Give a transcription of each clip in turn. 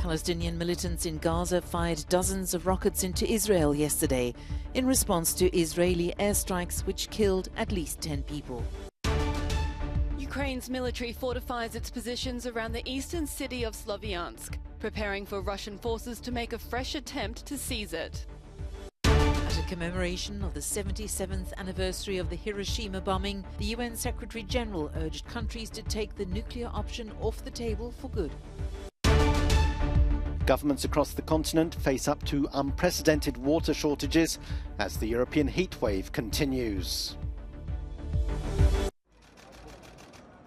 Palestinian militants in Gaza fired dozens of rockets into Israel yesterday in response to Israeli airstrikes which killed at least 10 people. Ukraine's military fortifies its positions around the eastern city of Sloviansk, preparing for Russian forces to make a fresh attempt to seize it. At a commemoration of the 77th anniversary of the Hiroshima bombing, the UN Secretary-General urged countries to take the nuclear option off the table for good. Governments across the continent face up to unprecedented water shortages as the European heatwave continues.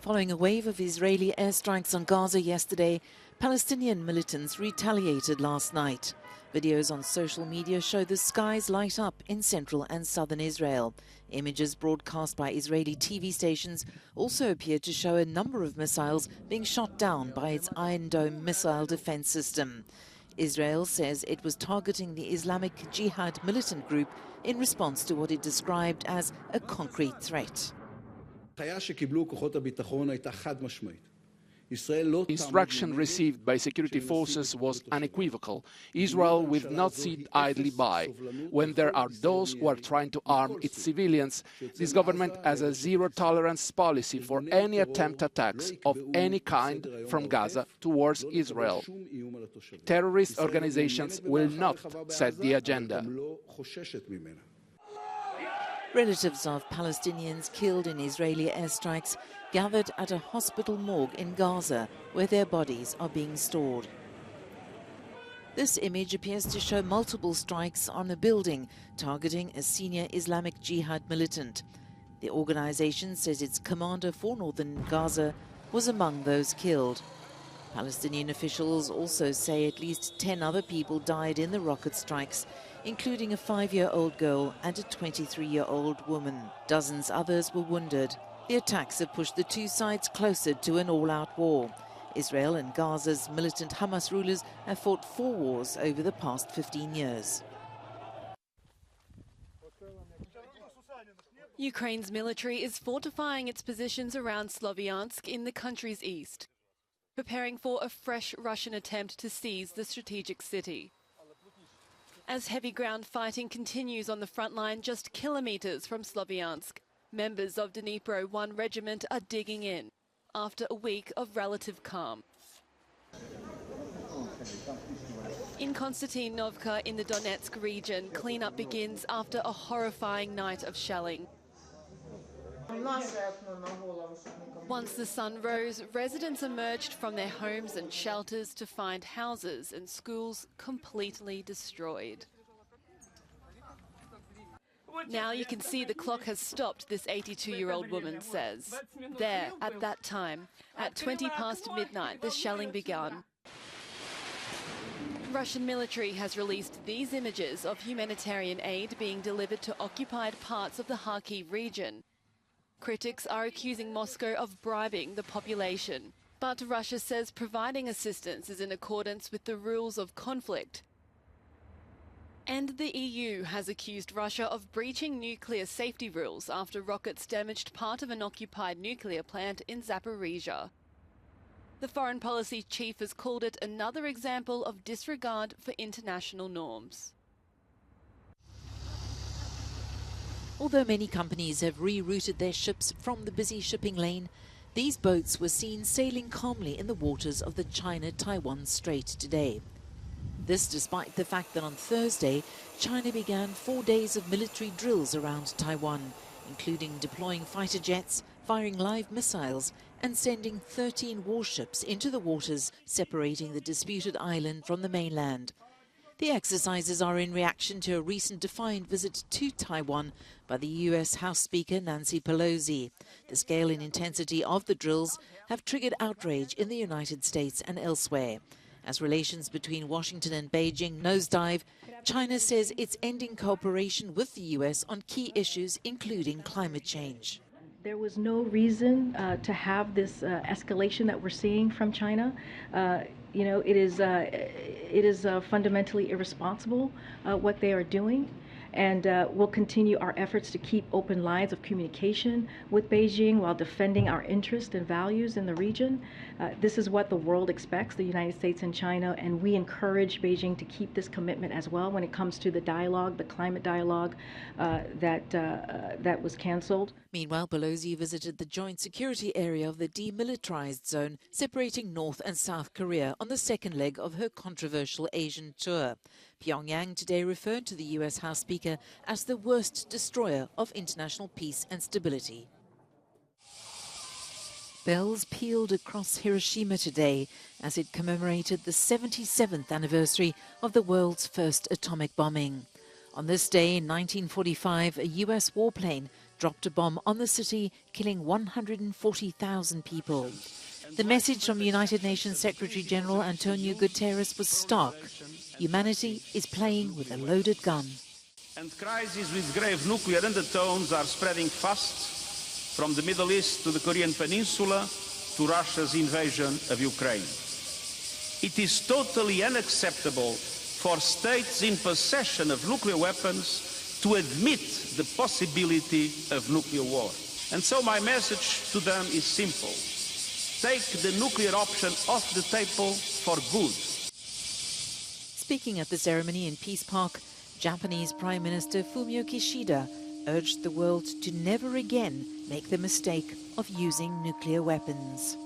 Following a wave of Israeli airstrikes on Gaza yesterday, Palestinian militants retaliated last night. Videos on social media show the skies light up in central and southern Israel. Images broadcast by Israeli TV stations also appear to show a number of missiles being shot down by its Iron Dome missile defense system. Israel says it was targeting the Islamic Jihad militant group in response to what it described as a concrete threat. Instruction received by security forces was unequivocal. Israel will not sit idly by. When there are those who are trying to arm its civilians, this government has a zero-tolerance policy for any attempt attacks of any kind from Gaza towards Israel. Terrorist organizations will not set the agenda. Relatives of Palestinians killed in Israeli airstrikes gathered at a hospital morgue in Gaza, where their bodies are being stored. This image appears to show multiple strikes on a building targeting a senior Islamic Jihad militant. The organization says its commander for northern Gaza was among those killed. Palestinian officials also say at least 10 other people died in the rocket strikes, including a 5-year-old girl and a 23-year-old woman. Dozens others were wounded. The attacks have pushed the two sides closer to an all-out war. Israel and Gaza's militant Hamas rulers have fought 4 wars over the past 15 years. Ukraine's military is fortifying its positions around Sloviansk in the country's east, preparing for a fresh Russian attempt to seize the strategic city. As heavy ground fighting continues on the front line just kilometers from Sloviansk, members of Dnipro 1 Regiment are digging in after a week of relative calm. In Konstantinovka in the Donetsk region, cleanup begins after a horrifying night of shelling. Once the sun rose, residents emerged from their homes and shelters to find houses and schools completely destroyed. Now you can see the clock has stopped, this 82-year-old woman says. There, at that time, at 20 past midnight, the shelling began. Russian military has released these images of humanitarian aid being delivered to occupied parts of the Kharkiv region. Critics are accusing Moscow of bribing the population. But Russia says providing assistance is in accordance with the rules of conflict. And the EU has accused Russia of breaching nuclear safety rules after rockets damaged part of an occupied nuclear plant in Zaporizhia. The foreign policy chief has called it another example of disregard for international norms. Although many companies have rerouted their ships from the busy shipping lane, these boats were seen sailing calmly in the waters of the China-Taiwan Strait today. This despite the fact that on Thursday, China began 4 days of military drills around Taiwan, including deploying fighter jets, firing live missiles, and sending 13 warships into the waters separating the disputed island from the mainland. The exercises are in reaction to a recent defiant visit to Taiwan by the U.S. House Speaker Nancy Pelosi. The scale and intensity of the drills have triggered outrage in the United States and elsewhere. As relations between Washington and Beijing nosedive, China says it's ending cooperation with the U.S. on key issues, including climate change. There was no reason to have this escalation that we're seeing from China. It is fundamentally irresponsible what they are doing, And we'll continue our efforts to keep open lines of communication with Beijing while defending our interests and values in the region. This is what the world expects, the United States and China, and we encourage Beijing to keep this commitment as well when it comes to the dialogue, the climate dialogue that was canceled. Meanwhile, Pelosi visited the joint security area of the demilitarized zone separating North and South Korea on the second leg of her controversial Asian tour. Pyongyang today referred to the U.S. House Speaker as the worst destroyer of international peace and stability. Bells pealed across Hiroshima today as it commemorated the 77th anniversary of the world's first atomic bombing. On this day in 1945, a U.S. warplane dropped a bomb on the city, killing 140,000 people. The message from United Nations Secretary-General Antonio Guterres was stark. Humanity is playing with a loaded gun. And crises with grave nuclear undertones are spreading fast, from the Middle East to the Korean Peninsula to Russia's invasion of Ukraine. It is totally unacceptable for states in possession of nuclear weapons to admit the possibility of nuclear war. And so my message to them is simple. Take the nuclear option off the table for good. Speaking at the ceremony in Peace Park, Japanese Prime Minister Fumio Kishida urged the world to never again make the mistake of using nuclear weapons.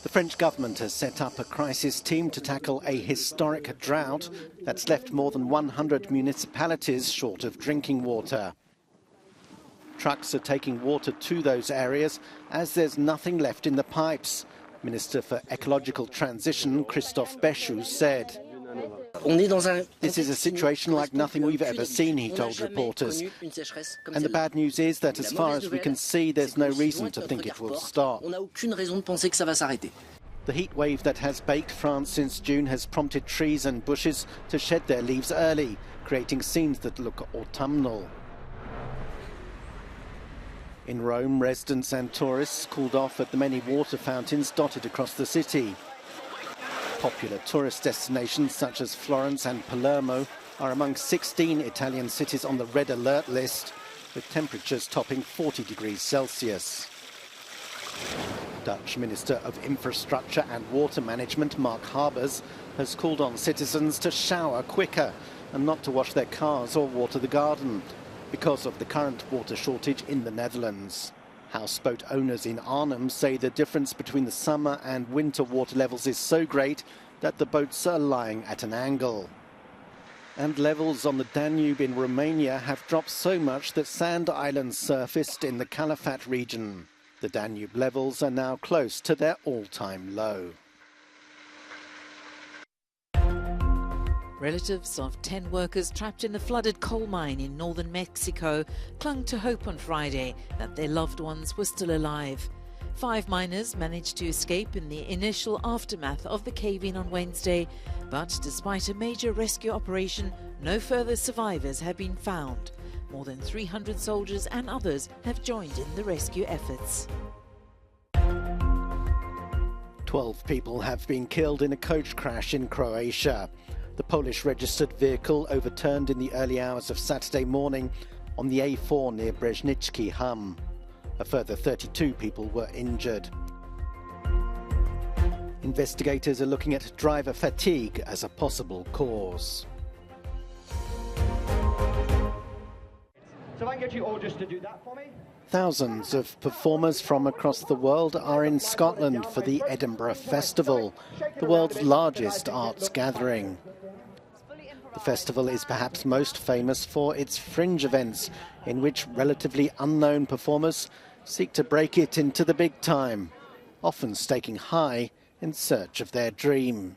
The French government has set up a crisis team to tackle a historic drought that's left more than 100 municipalities short of drinking water. Trucks are taking water to those areas as there's nothing left in the pipes. Minister for Ecological Transition, Christophe Béchu, said. This is a situation like nothing we've ever seen, he told reporters. And the bad news is that as far as we can see, there's no reason to think it will stop. The heat wave that has baked France since June has prompted trees and bushes to shed their leaves early, creating scenes that look autumnal. In Rome, residents and tourists cooled off at the many water fountains dotted across the city. Popular tourist destinations such as Florence and Palermo are among 16 Italian cities on the red alert list, with temperatures topping 40 degrees Celsius. Dutch Minister of Infrastructure and Water Management, Mark Harbers, has called on citizens to shower quicker and not to wash their cars or water the garden because of the current water shortage in the Netherlands. Houseboat owners in Arnhem say the difference between the summer and winter water levels is so great that the boats are lying at an angle. And levels on the Danube in Romania have dropped so much that sand islands surfaced in the Calafat region. The Danube levels are now close to their all-time low. Relatives of 10 workers trapped in the flooded coal mine in northern Mexico clung to hope on Friday that their loved ones were still alive. 5 miners managed to escape in the initial aftermath of the cave-in on Wednesday, but despite a major rescue operation, no further survivors have been found. More than 300 soldiers and others have joined in the rescue efforts. 12 people have been killed in a coach crash in Croatia. The Polish-registered vehicle overturned in the early hours of Saturday morning on the A4 near Brzezinski Hum. A further 32 people were injured. Investigators are looking at driver fatigue as a possible cause. So I can get you all just to do that for me. Thousands of performers from across the world are in Scotland for the Edinburgh Festival, the world's largest arts gathering. The festival is perhaps most famous for its fringe events, in which relatively unknown performers seek to break it into the big time, often staking high in search of their dream.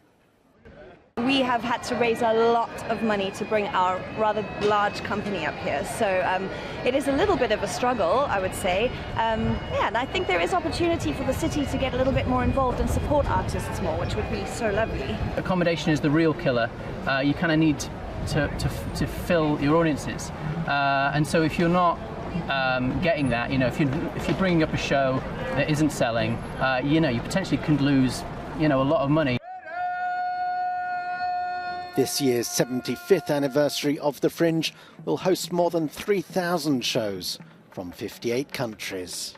We have had to raise a lot of money to bring our rather large company up here, so it is a little bit of a struggle, I would say. And I think there is opportunity for the city to get a little bit more involved and support artists more, which would be so lovely. Accommodation is the real killer. You kind of need to fill your audiences, and so if you're not getting that, if you're bringing up a show that isn't selling, you potentially could lose, a lot of money. This year's 75th anniversary of the Fringe will host more than 3,000 shows from 58 countries.